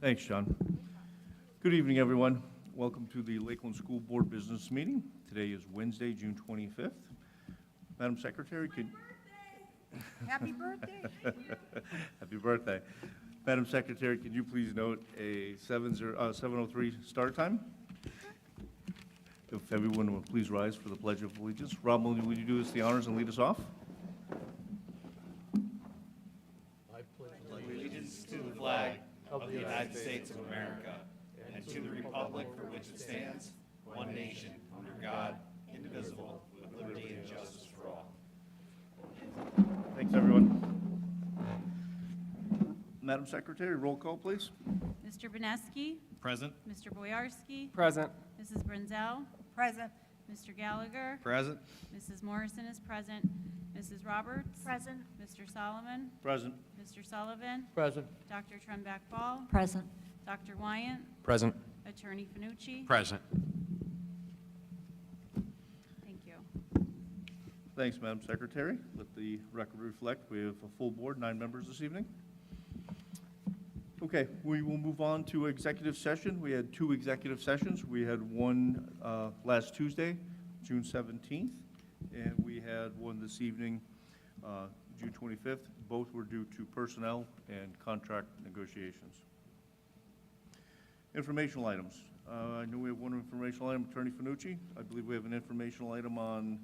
Thanks, John. Good evening, everyone. Welcome to the Lakeland School Board Business Meeting. Today is Wednesday, June 25th. Madam Secretary, could... Happy birthday. Happy birthday. Madam Secretary, could you please note a 7:03 start time? If everyone will please rise for the Pledge of Allegiance. Rob, will you do us the honors and lead us off? I pledge allegiance to the flag of the United States of America and to the republic for which it stands, one nation, under God, indivisible, with liberty and justice for all. Thanks, everyone. Madam Secretary, roll call, please. Mr. Beneski? Present. Mr. Boyarsky? Present. Mrs. Brunzel? Present. Mr. Gallagher? Present. Mrs. Morrison is present. Mrs. Roberts? Present. Mr. Solomon? Present. Mr. Sullivan? Present. Dr. Trumback-Ball? Present. Dr. Wyant? Present. Attorney Finucci? Present. Thank you. Thanks, Madam Secretary. Let the record reflect we have a full board, 9 members this evening. Okay, we will move on to executive session. We had 2 executive sessions. We had one last Tuesday, June 17th, and we had one this evening, June 25th. Both were due to personnel and contract negotiations. Informational items. I know we have one informational item, Attorney Finucci. I believe we have an informational item on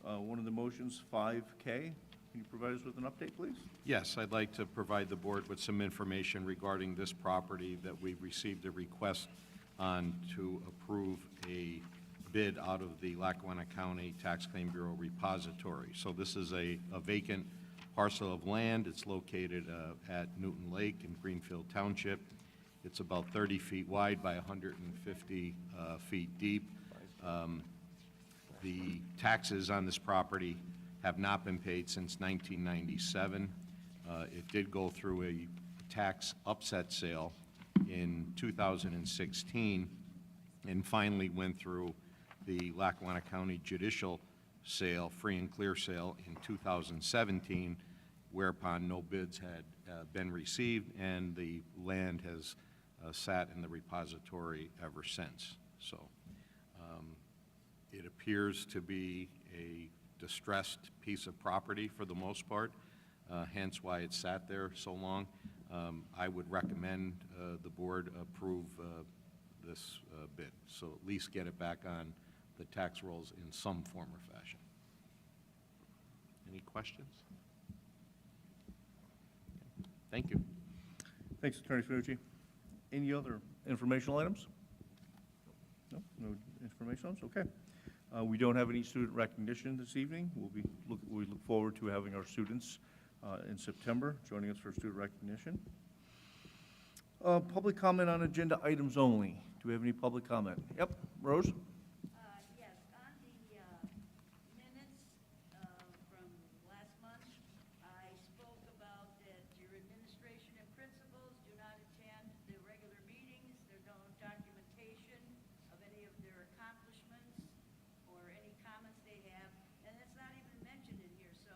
one of the motions, 5K. Can you provide us with an update, please? Yes, I'd like to provide the board with some information regarding this property that we've received a request on to approve a bid out of the Lackawanna County Tax Claim Bureau repository. So this is a vacant parcel of land. It's located at Newton Lake in Greenfield Township. It's about 30 feet wide by 150 feet deep. The taxes on this property have not been paid since 1997. It did go through a tax upset sale in 2016 and finally went through the Lackawanna County judicial sale, free and clear sale, in 2017, whereupon no bids had been received, and the land has sat in the repository ever since. So it appears to be a distressed piece of property for the most part, hence why it sat there so long. I would recommend the board approve this bid, so at least get it back on the tax rolls in some form or fashion. Any questions? Thank you. Thanks, Attorney Finucci. Any other informational items? No informational items? Okay. We don't have any student recognition this evening. We look forward to having our students in September joining us for student recognition. Public comment on agenda items only. Do we have any public comment? Yep, Rose? Yes, on the minutes from last month, I spoke about that your administration and principals do not attend the regular meetings. There's no documentation of any of their accomplishments or any comments they have, and it's not even mentioned in here. So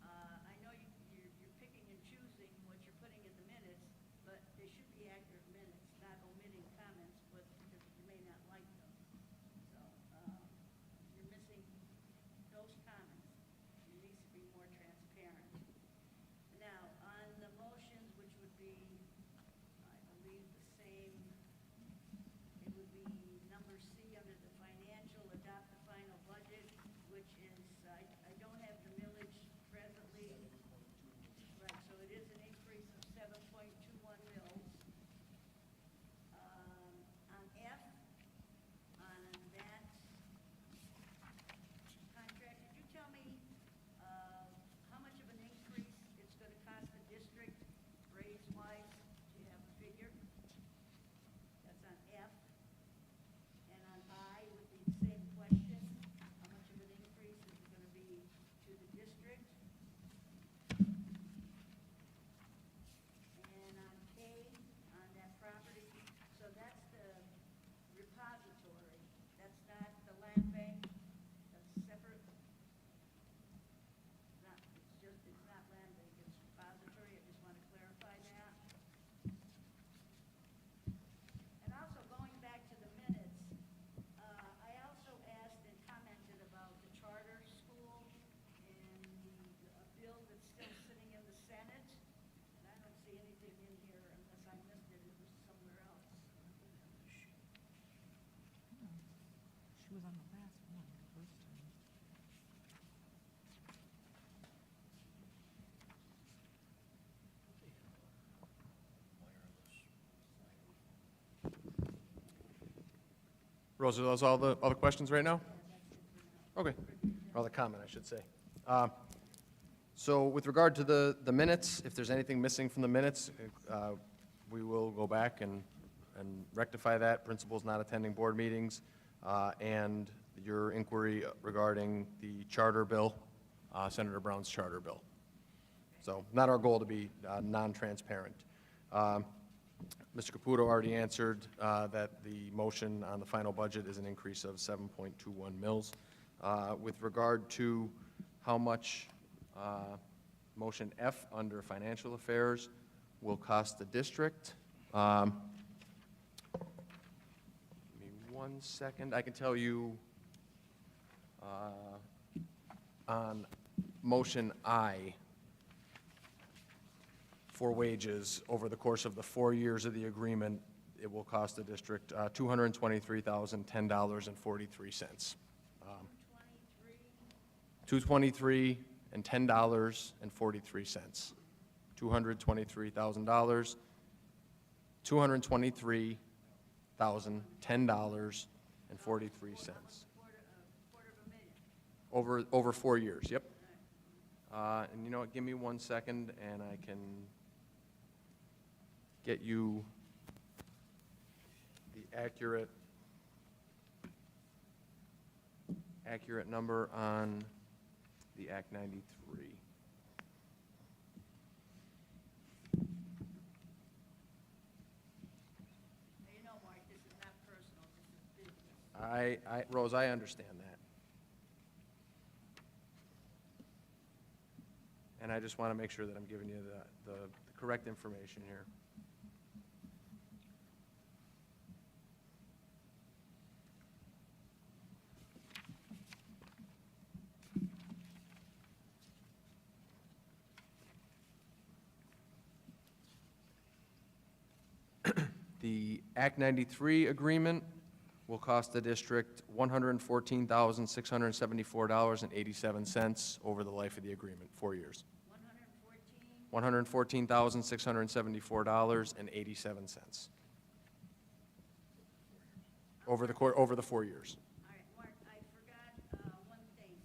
I know you're picking and choosing what you're putting in the minutes, but they should be accurate minutes, not omitting comments, but because you may not like them. She was on the last one, the first time. Rose, are those all the questions right now? Okay, or the comment, I should say. So with regard to the minutes, if there's anything missing from the minutes, we will go back and rectify that. Principals not attending board meetings, and your inquiry regarding the charter bill, Senator Brown's charter bill. So not our goal to be non-transparent. Mr. Caputo already answered that the motion on the final budget is an increase of 7.21 mils. With regard to how much motion F under financial affairs will cost the district, give me 1 second. I can tell you on motion I, for wages over the course of the 4 years of the agreement, it will cost the district $223,010.43. $223 and $10.43. $223,000, $223,010.43. Over 4 years, yep. And you know what, give me 1 second and I can get you the accurate number on the Act 93. You know, Mark, this is not personal, this is business. Rose, I understand that. And I just want to make sure that I'm giving you the correct information here. The Act 93 agreement will cost the district $114,674.87 over the life of the agreement, 4 years. 114? $114,674.87 over the 4 years. All right, Mark, I forgot one thing.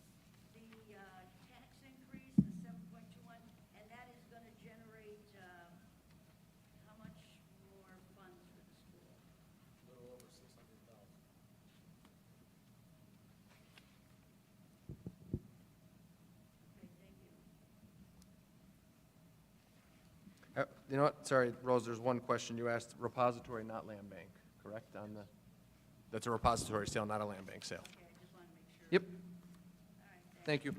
The tax increase, the 7.21, and that is going to generate how much more funds for the school? A little over 600,000. Okay, thank you. You know what, sorry, Rose, there's one question you asked, repository, not land bank, correct, on the, that's a repository sale, not a land bank sale. Okay, I just want to make sure. Yep, All right, thank you.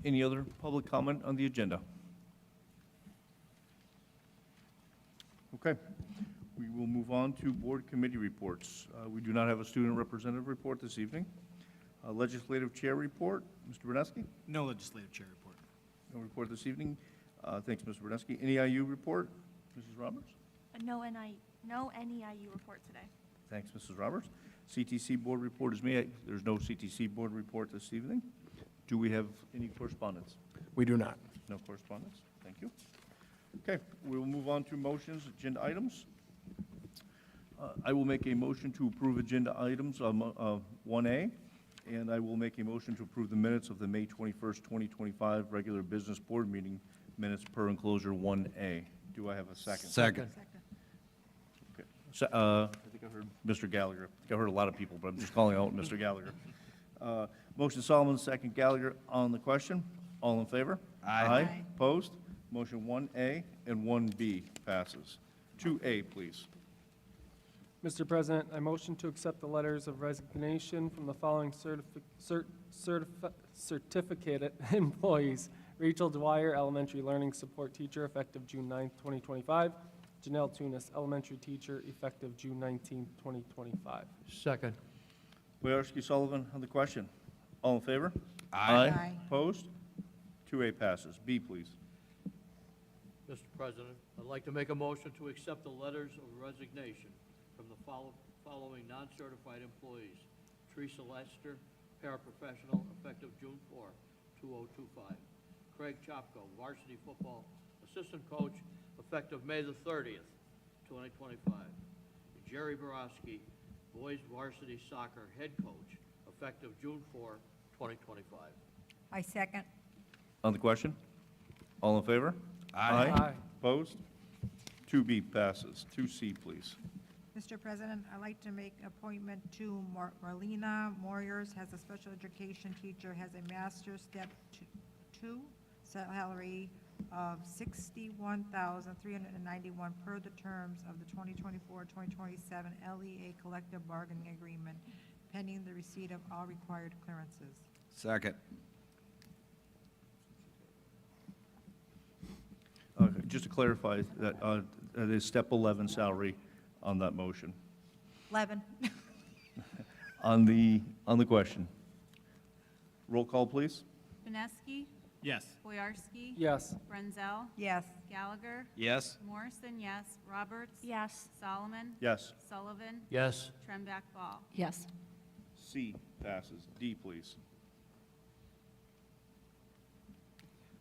Any other public comment on the agenda? Okay, we will move on to board committee reports. We do not have a student representative report this evening. Legislative chair report, Mr. Berneski? No legislative chair report. No report this evening. Thanks, Mr. Berneski. NEIU report, Mrs. Roberts? No NEIU report today. Thanks, Mrs. Roberts. CTC board report is me. There's no CTC board report this evening. Do we have any correspondence? We do not. No correspondence. Thank you. Okay, we will move on to motions, agenda items. I will make a motion to approve agenda items 1A, and I will make a motion to approve the minutes of the May 21st, 2025 regular business board meeting minutes per enclosure 1A. Do I have a second? Second. Okay. So, I think I heard Mr. Gallagher. I think I heard a lot of people, but I'm just calling out Mr. Gallagher. Motion Solomon, second Gallagher on the question. All in favor? Aye. Opposed? Motion 1A and 1B passes. 2A, please. Mr. President, I motion to accept the letters of resignation from the following certificated employees. Rachel Dwyer, Elementary Learning Support Teacher, effective June 9th, 2025. Janelle Tunis, Elementary Teacher, effective June 19th, 2025. Second. Boyarsky, Sullivan on the question. All in favor? Aye. Opposed? 2A passes. B, please. Mr. President, I'd like to make a motion to accept the letters of resignation from the following non-certified employees. Teresa Lester, paraprofessional, effective June 4, 2025. Craig Chopko, varsity football assistant coach, effective May the 30th, 2025. Jerry Borowski, boys varsity soccer head coach, effective June 4, 2025. I second. On the question? All in favor? Aye. Opposed? 2B passes. 2C, please. Mr. President, I'd like to make appointment to Marlena Moyers as a special education teacher, has a master's step two, salary of $61,391 per the terms of the 2024-2027 LEA collective bargaining agreement, pending the receipt of all required clearances. Second. Just to clarify, that is step 11 salary on that motion. 11. On the question. Roll call, please. Janeski, Yes. Boyarsky, Yes. Brunzel, Yes. Gallagher, Yes. Morrison, yes, Roberts, Yes. Solomon, Yes. Sullivan, Yes. Tremback Ball. Yes. C passes. D, please.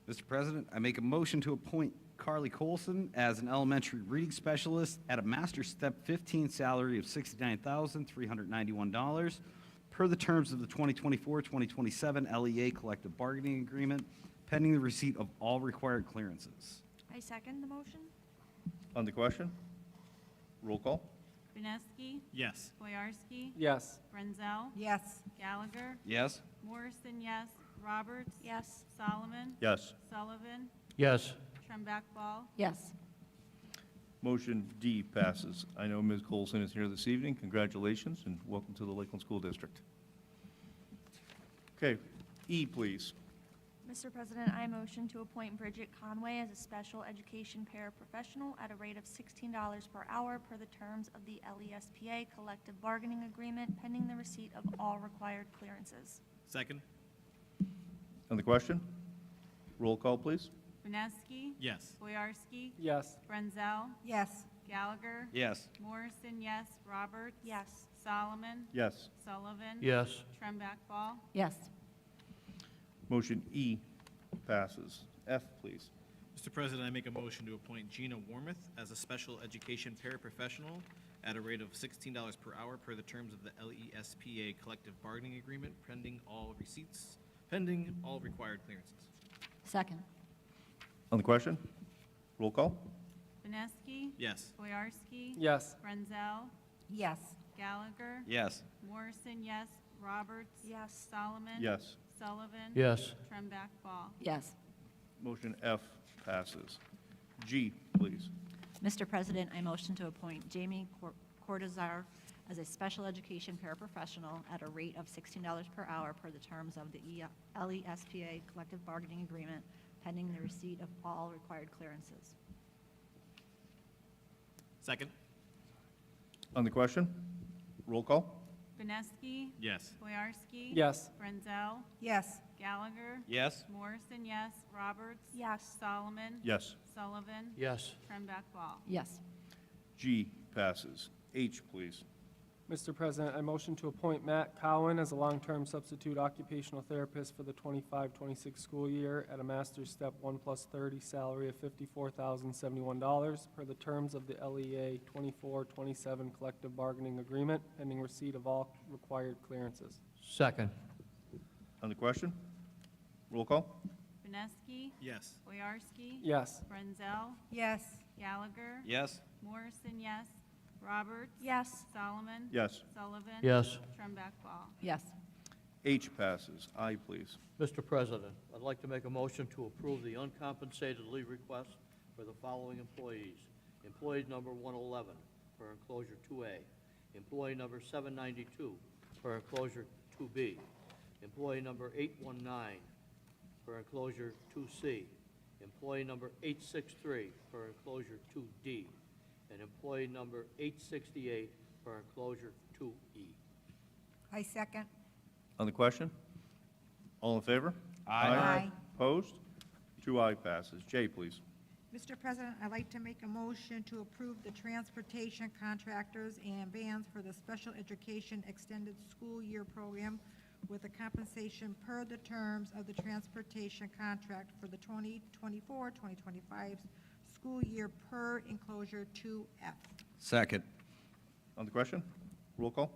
Mr. President, I make a motion to appoint Carly Colson as an elementary reading specialist at a master's step 15 salary of $69,391 per the terms of the 2024-2027 LEA collective bargaining agreement, pending the receipt of all required clearances. I second the motion. On the question? Roll call? Janeski, Yes. Boyarsky, Yes. Brunzel, Yes. Gallagher, Yes. Morrison, yes, Roberts, Yes. Solomon, Yes. Sullivan, Yes. Tremback Ball. Yes. Motion D passes. I know Ms. Colson is here this evening. Congratulations and welcome to the Lakeland School District. Okay, E, please. Mr. President, I motion to appoint Bridget Conway as a special education paraprofessional at a rate of $16 per hour per the terms of the LESPA collective bargaining agreement, pending the receipt of all required clearances. Second. On the question? Roll call, please. Janeski, Yes. Boyarsky, Yes. Brunzel, Yes. Gallagher, Yes. Morrison, yes, Roberts, Yes. Solomon, Yes. Sullivan, Yes. Tremback Ball. Yes. Motion E passes. F, please. Mr. President, I make a motion to appoint Gina Warmouth as a special education paraprofessional at a rate of $16 per hour per the terms of the LESPA collective bargaining agreement, pending all required clearances. Second. On the question? Roll call? Janeski, Yes. Boyarsky, Yes. Brunzel, Yes. Gallagher, Yes. Morrison, yes, Roberts, Yes. Solomon, Yes. Sullivan, Yes. Tremback Ball. Yes. Motion F passes. G, please. Mr. President, I motion to appoint Jamie Cortazar as a special education paraprofessional at a rate of $16 per hour per the terms of the LESPA collective bargaining agreement, pending the receipt of all required clearances. Second. On the question? Roll call? Janeski, Yes. Boyarsky, Yes. Brunzel, Yes. Gallagher, Yes. Morrison, yes, Roberts, Yes. Solomon, Yes. Sullivan, Yes. Tremback Ball. Yes. G passes. H, please. Mr. President, I motion to appoint Matt Cowan as a long-term substitute occupational therapist for the 25-26 school year at a master's step 1+30 salary of $54,071 per the terms of the LEA 24-27 collective bargaining agreement, pending receipt of all required clearances. Second. On the question? Roll call? Janeski, Yes. Boyarsky, Yes. Brunzel, Yes. Gallagher, Yes. Morrison, yes, Roberts, Yes. Solomon, Yes. Sullivan, Yes. Tremback Ball. Yes. H passes. I, please. Mr. President, I'd like to make a motion to approve the uncompensated leave request for the following employees. Employee number 111 for enclosure 2A. Employee number 792 for enclosure 2B. Employee number 819 for enclosure 2C. Employee number 863 for enclosure 2D. And employee number 868 for enclosure 2E. I second. On the question? All in favor? Aye. Opposed? 2I passes. J, please. Mr. President, I'd like to make a motion to approve the transportation contractors and vans for the special education extended school year program with a compensation per the terms of the transportation contract for the 2024-2025 school year per enclosure 2F. Second. On the question? Roll call?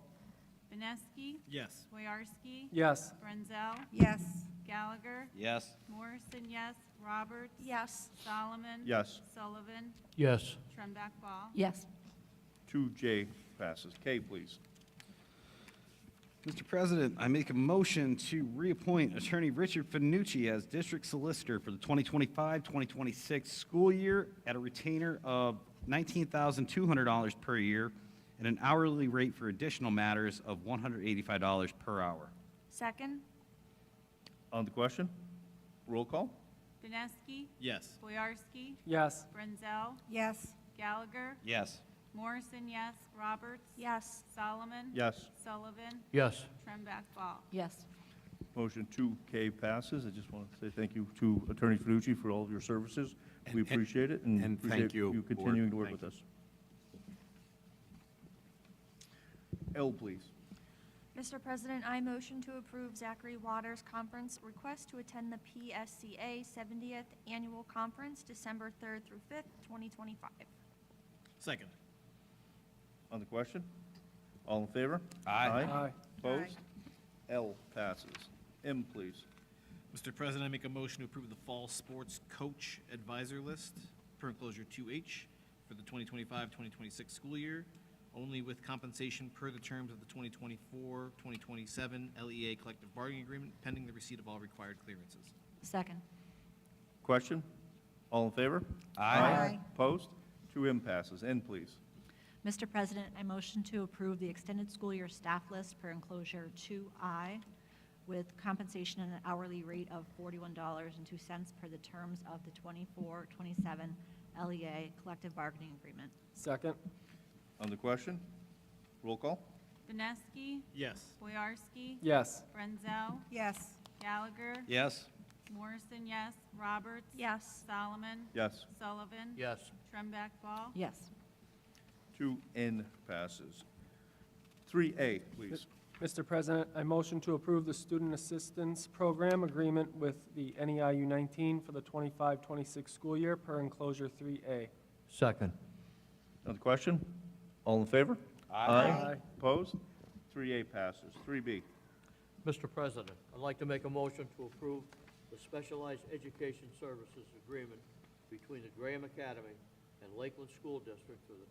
Vineski, Yes. Boyarsky, Yes. Brunzel, Yes. Gallagher, Yes. Morrison, yes, Roberts, Yes. Solomon. Yes. Sullivan, Yes. Trumbach Ball. Yes. 2J passes. K, please. Mr. President, I make a motion to reappoint Attorney Richard Finucci as District Solicitor for the 2025-2026 school year at a retainer of $19,200 per year and an hourly rate for additional matters of $185 per hour. Second? On the question? Roll call? Vineski, Yes. Boyarsky, Yes. Brunzel, Yes. Gallagher, Yes. Morrison, yes, Roberts, Yes. Solomon. Yes. Sullivan, Yes. Trumbach Ball. Yes. Motion 2K passes. I just want to say thank you to Attorney Finucci for all of your services. We appreciate it and and thank appreciate you, you Board. continuing to work Thank with us. L, please. Mr. President, I motion to approve Zachary Waters' conference request to attend the PSCA 70th Annual Conference, December 3rd through 5th, 2025. Second. On the question? All in favor? Aye. Opposed? L passes. M, please. Mr. President, I make a motion to approve the fall sports coach advisor list per enclosure 2H for the 2025-2026 school year, only with compensation per the terms of the 2024-2027 LEA collective bargaining agreement pending the receipt of all required clearances. Second. Question? All in favor? Aye. Opposed? 2M passes. N, please. Mr. President, I motion to approve the extended school year staff list per enclosure 2I with compensation and an hourly rate of $41.02 per the terms of the 24-27 LEA collective bargaining agreement. Second? On the question? Roll call? Vineski, Yes. Boyarsky, Yes. Brunzel, Yes. Gallagher, Yes. Morrison, yes, Roberts. Yes. Solomon. Yes. Sullivan. Yes. Trumbach Ball. Yes. 2N passes. 3A, please. Mr. President, I motion to approve the Student Assistance Program Agreement with the NEIU 19 for the 25-26 school year per enclosure 3A. Second. On the question? All in favor? Aye. Opposed? 3A passes. 3B. Mr. President, I'd like to make a motion to approve the Specialized Education Services Agreement between the Graham Academy and Lakeland School District for the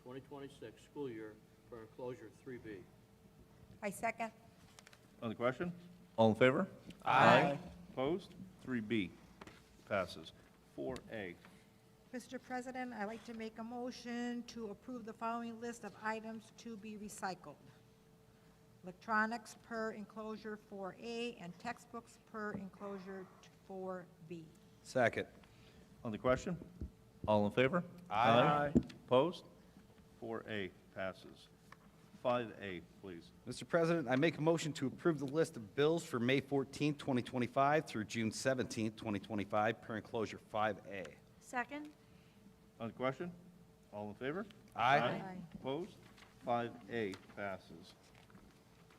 2025-2026 school year for enclosure 3B. I second. On the question? All in favor? Aye. Opposed? 3B passes. 4A. Mr. President, I'd like to make a motion to approve the following list of items to be recycled. Electronics per enclosure 4A and textbooks per enclosure 4B. Second. On the question? All in favor? Aye. Opposed? 4A passes. 5A, please. Mr. President, I make a motion to approve the list of bills for May 14th, 2025 through June 17th, 2025 per enclosure 5A. Second? On the question? All in favor? Aye. Opposed? 5A passes.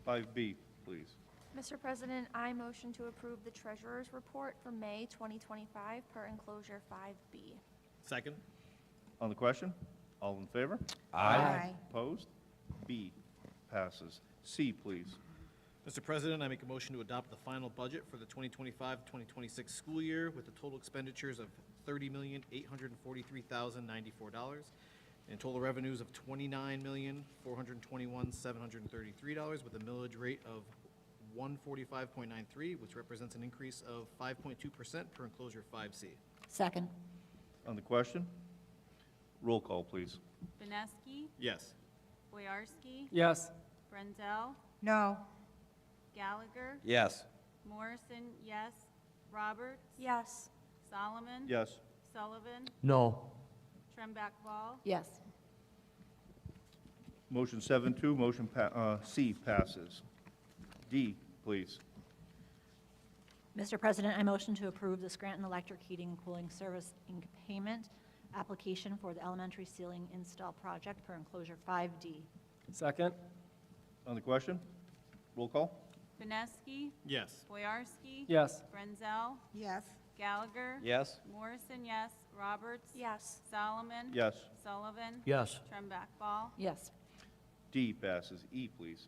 5B, please. Mr. President, I motion to approve the Treasurer's Report for May 2025 per enclosure 5B. Second. On the question? All in favor? Aye. Opposed? B passes. C, please. Mr. President, I make a motion to adopt the final budget for the 2025-2026 school year with the total expenditures of $30,843,094 and total revenues of $29,421,733 with a millage rate of 145.93, which represents an increase of 5.2% per enclosure 5C. Second. On the question? Roll call, please. Vineski, Yes. Boyarsky, Yes. Brunzel, No. Gallagher, Yes. Morrison, yes, Roberts. Yes. Solomon. Yes. Sullivan, No. Trumbach Ball. Yes. Motion 7-2, C passes. D, please. Mr. President, I motion to approve the Scranton Electric Heating and Cooling Service Inc. payment application for the elementary ceiling install project per enclosure 5D. Second? On the question? Roll call? Vineski, Yes. Boyarsky. Yes. Frenzel, yes, Gallagher. Yes. Morrison, yes. Roberts. Yes. Solomon. Yes. Sullivan. Yes. Trembeck, Ball. Yes. D passes. E, please.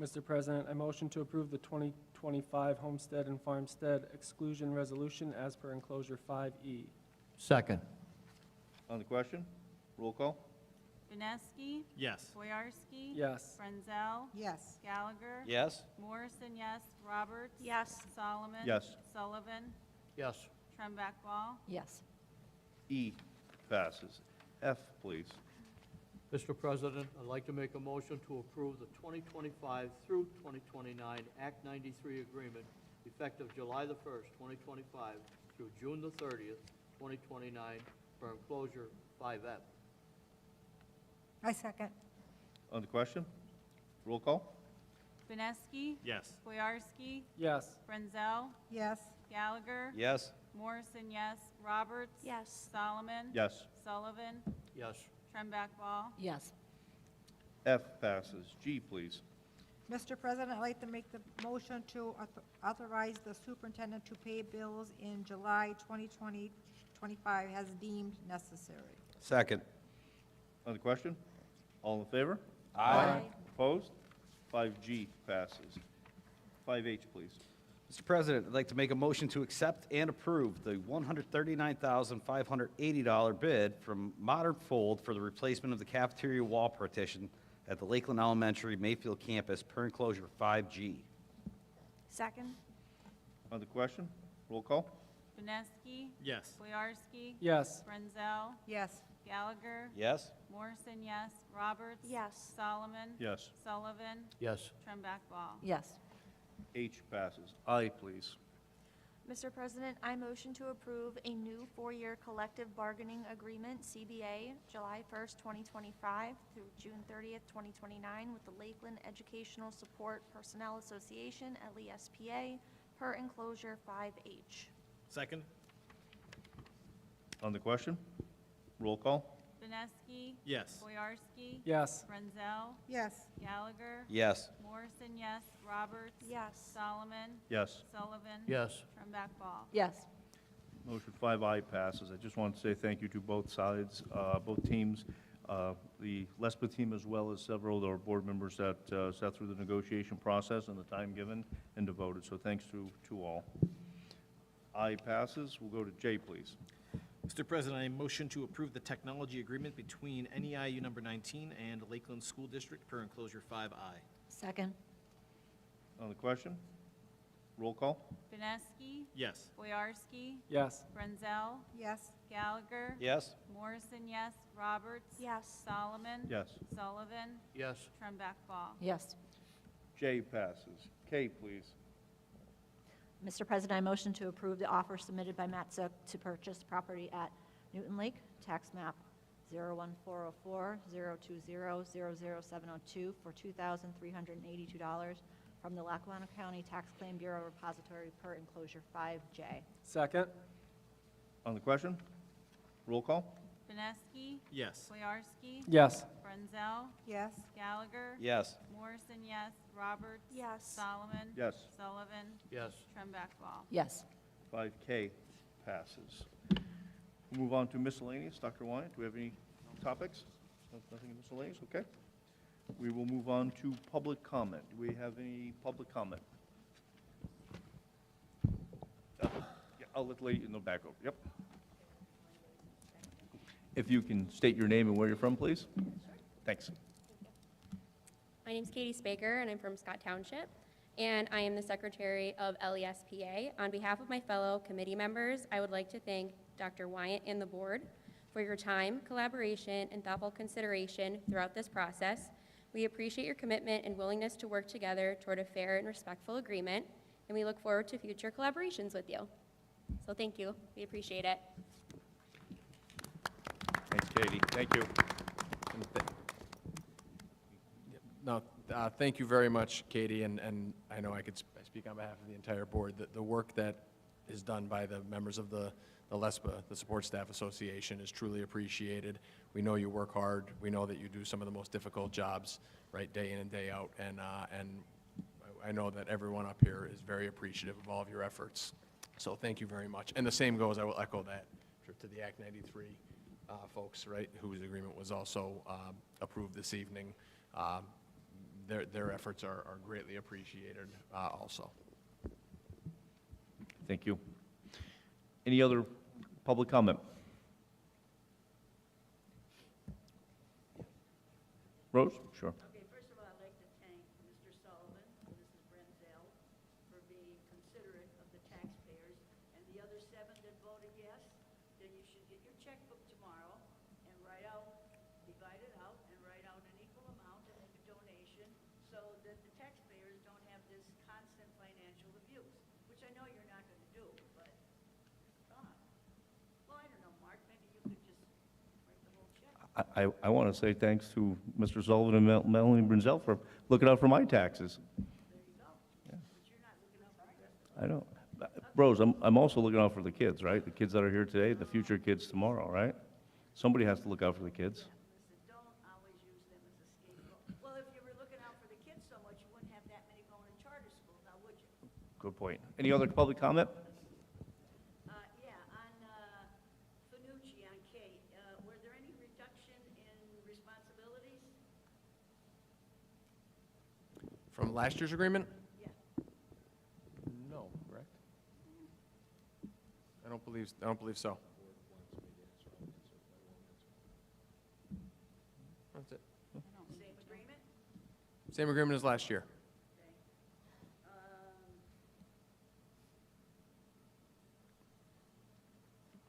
Mr. President, I motion to approve the 2025 Homestead and Farmstead Exclusion Resolution as per enclosure 5E. Second. On the question? Roll call? Vineski, Yes. Boyarsky. Yes. Frenzel. yes, Gallagher. Yes. Morrison, yes. Roberts. Yes. Solomon. Yes. Sullivan. Yes. Trembeck, Ball. Yes. E passes. F, please. Mr. President, I'd like to make a motion to approve the 2025 through 2029 Act 93 agreement effective July the 1st, 2025 through June the 30th, 2029 for enclosure 5F. I second, On the question? Roll call? Vineski, Yes. Boyarsky. Yes. Frenzel. yes, Gallagher. Yes. Morrison, yes. Roberts. Yes. Solomon. Yes. Sullivan. Yes. Trembeck, Ball. Yes. F passes. G, please. Mr. President, I'd like to make the motion to authorize the superintendent to pay bills in July 2025 as deemed necessary. Second. On the question? All in favor? Aye. Opposed? 5G passes. 5H, please. Mr. President, I'd like to make a motion to accept and approve the $139,580 bid from Modern Fold for the replacement of the cafeteria wall partition at the Lakeland Elementary Mayfield campus per enclosure 5G. Second? On the question? Roll call? Vineski, Yes. Boyarsky. Yes. Frenzel. Yes, Gallagher. Yes? Morrison, yes. Roberts. Yes. Solomon. Yes. Sullivan. Yes. Trembeck, Ball. Yes. H passes. I, please. Mr. President, I motion to approve a new four-year collective bargaining agreement, CBA, July 1st, 2025 through June 30th, 2029, with the Lakeland Educational Support Personnel Association, LESPA, per enclosure 5H. Second? On the question? Roll call? Vineski. Yes. Boyarsky. Yes. Frenzel. yes, Gallagher. Yes. Morrison, yes. Roberts. Yes. Solomon. Yes. Sullivan. Yes. Trembeck, Ball. Yes. Motion 5I passes. I just want to say thank you to both sides, both teams, the LESPA team as well as several of our board members that sat through the negotiation process and the time given and devoted. So thanks to all. I passes. We'll go to J, please. Mr. President, I motion to approve the technology agreement between NEIU number 19 and Lakeland School District per enclosure 5I. Second. On the question? Roll call? Vineski. Yes. Boyarsky. Yes. Frenzel. yes, Gallagher. Yes? Morrison, yes. Roberts. Yes. Solomon. Yes. Sullivan. Yes. Trembeck, Ball. Yes. J passes. K, please. Mr. President, I motion to approve the offer submitted by Matt Zook to purchase property at Newton Lake, tax map 01404-020-00702 for $2,382 from the Lackawanna County Tax Claim Bureau Repository per enclosure 5J. Second? On the question? Roll call? Vineski. Yes. Boyarsky. Yes. Frenzel. yes, Gallagher. Yes. Morrison, yes. Roberts. Yes. Solomon. Yes. Sullivan. Yes. Trembeck, Ball. Yes. 5K passes. We'll move on to miscellaneous. Dr. Wyatt, do we have any topics? Nothing miscellaneous, okay. We will move on to public comment. Do we have any public comment? Yeah, I'll let the lady in the back over, yep. If you can state your name and where you're from, please. Thanks. My name's Katie Spaker, and I'm from Scott Township, and I am the secretary of LESPA. On behalf of my fellow committee members, I would like to thank Dr. Wyatt and the board for your time, collaboration, and thoughtful consideration throughout this process. We appreciate your commitment and willingness to work together toward a fair and respectful agreement, and we look forward to future collaborations with you. So thank you. We appreciate it. Thanks, Katie. Thank you. No, Thank you very much, Katie, and I know I speak on behalf of the entire board. The work that is done by the members of the LESPA, the Support Staff Association, is truly appreciated. We know you work hard. We know that you do some of the most difficult jobs, right, day in and day out, and I know that everyone up here is very appreciative of all of your efforts. So thank you very much. And the same goes, I will echo that, to the Act 93 folks, right, whose agreement was also approved this evening. Their efforts are greatly appreciated also. Thank you. Any other public comment? Rose? Sure. Okay, first of all, I'd like to thank Mr. Sullivan and Mrs. Brenzel for being considerate of the taxpayers. And the other 7 that voted yes, then you should get your checkbook tomorrow and divide it out, and write out an equal amount and make a donation so that the taxpayers don't have this constant financial abuse, which I know you're not going to do, but come on. Well, I don't know, Mark, maybe you could just write the whole check. I want to say thanks to Mr. Sullivan and Melanie Brinzel for looking out for my taxes. There you go. But you're not looking out for the rest of I know. Rose, I'm also looking out for the kids, right? The kids that are here today, the future kids tomorrow, right? Somebody has to look out for the kids. Listen, don't always use them as a scapegoat. Well, if you were looking out for the kids so much, you wouldn't have that many going to charter school, now would you? Good point. Any other public comment? Yeah, on Finucci, on K, were there any reduction in responsibilities? From last year's agreement? Yeah. No, correct? I don't believe so. That's it. Same agreement? Same agreement as last year.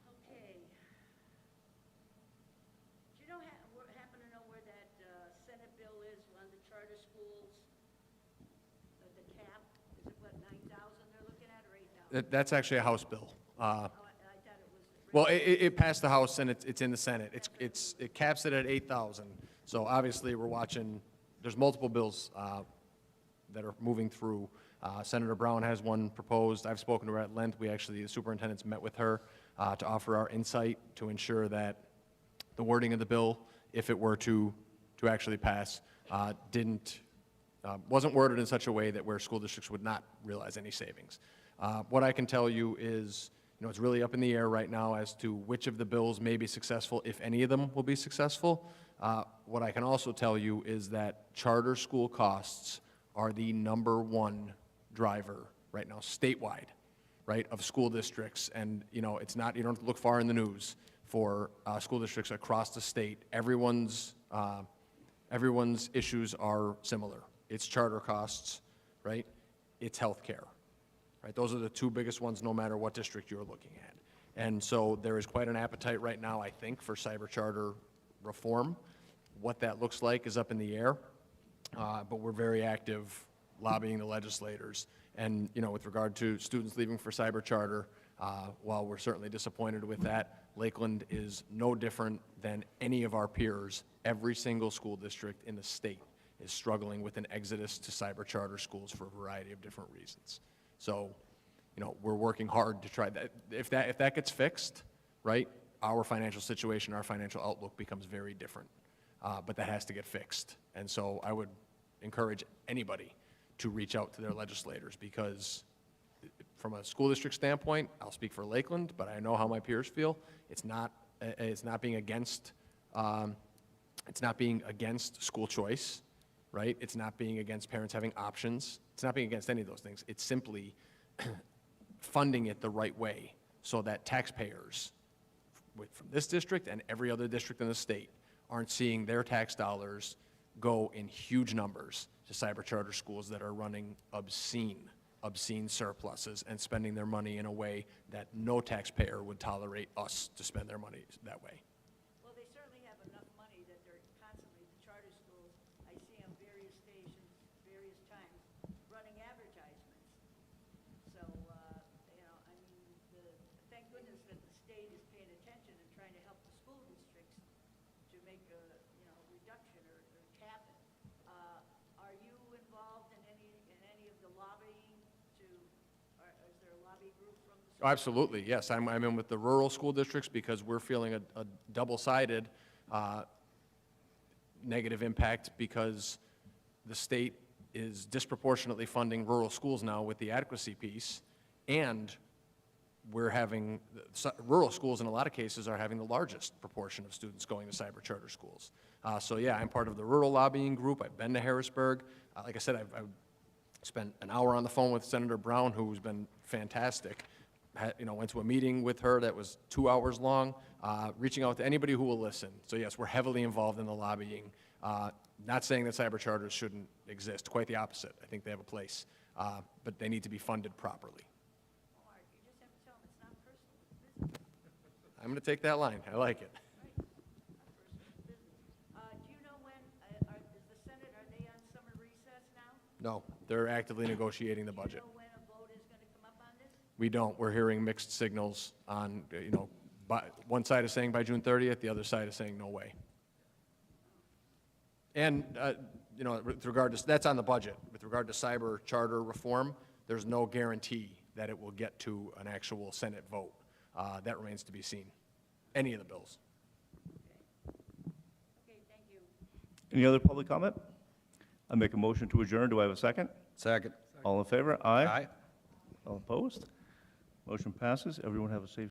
Okay. Do you happen to know where that Senate bill is on the charter schools? The cap, is it what, 9,000 they're looking at, or 8,000? That's actually a House bill. Oh, I thought it was. Well, it passed the House and it's in the Senate. It caps it at 8,000. So obviously, we're watching, there's multiple bills that are moving through. Senator Brown has one proposed. I've spoken to her at length. The superintendent's met with her to offer our insight to ensure that the wording of the bill, if it were to actually pass, wasn't worded in such a way that where school districts would not realize any savings. What I can tell you is, it's really up in the air right now as to which of the bills may be successful, if any of them will be successful. What I can also tell you is that charter school costs are the #1 driver right now, statewide, right, of school districts. And, it's not, you don't have to look far in the news for school districts across the state. Everyone's issues are similar. It's charter costs, right? It's healthcare, right? Those are the 2 biggest ones, no matter what district you're looking at. And so there is quite an appetite right now, I think, for cyber charter reform. What that looks like is up in the air, but we're very active lobbying the legislators. And, with regard to students leaving for cyber charter, while we're certainly disappointed with that, Lakeland is no different than any of our peers. Every single school district in the state is struggling with an exodus to cyber charter schools for a variety of different reasons. So, we're working hard to try that. If that gets fixed, right, our financial situation, our financial outlook becomes very different. But that has to get fixed. And so I would encourage anybody to reach out to their legislators, because from a school district standpoint, I'll speak for Lakeland, but I know how my peers feel. It's not being against school choice, right? It's not being against parents having options. It's not being against any of those things. It's simply funding it the right way so that taxpayers from this district and every other district in the state aren't seeing their tax dollars go in huge numbers to cyber charter schools that are running obscene surpluses and spending their money in a way that no taxpayer would tolerate us to spend their money that way. Well, they certainly have enough money that they're constantly, the charter schools, I see on various stations, various times, running advertisements. So, thank goodness that the state is paying attention and trying to help the school districts to make a, reduction or cap it. Are you Oh, absolutely, yes. I'm in with the rural school districts because we're feeling a double-sided negative impact because the state is disproportionately funding rural schools now with the adequacy piece, and we're having, rural schools in a lot of cases are having the largest proportion of students going to cyber charter schools. So yeah, I'm part of the rural lobbying group. I've been to Harrisburg. Like I said, I've spent an hour on the phone with Senator Brown, who's been fantastic. Went to a meeting with her that was 2 hours long, reaching out to anybody who will listen. So yes, we're heavily involved in the lobbying. Not saying that cyber charters shouldn't exist, quite the opposite. I think they have a place, but they need to be funded properly. I'm going to take that line. I like it. Do you know when, is the Senate, are they on summer recess now? No, they're actively negotiating the Do you budget. know when a vote is going to come up on this? We don't. We're hearing mixed signals on, one side is saying by June 30th, the other side is saying no way. And, with regard to, that's on the budget. With regard to cyber charter reform, there's no guarantee that it will get to an actual Senate vote. That remains to be seen. Any of the bills. Okay, thank you. Any other public comment? I make a motion to adjourn. Do I have a second? Second. All in favor? Aye. Aye. All opposed? Motion passes. Everyone have a safe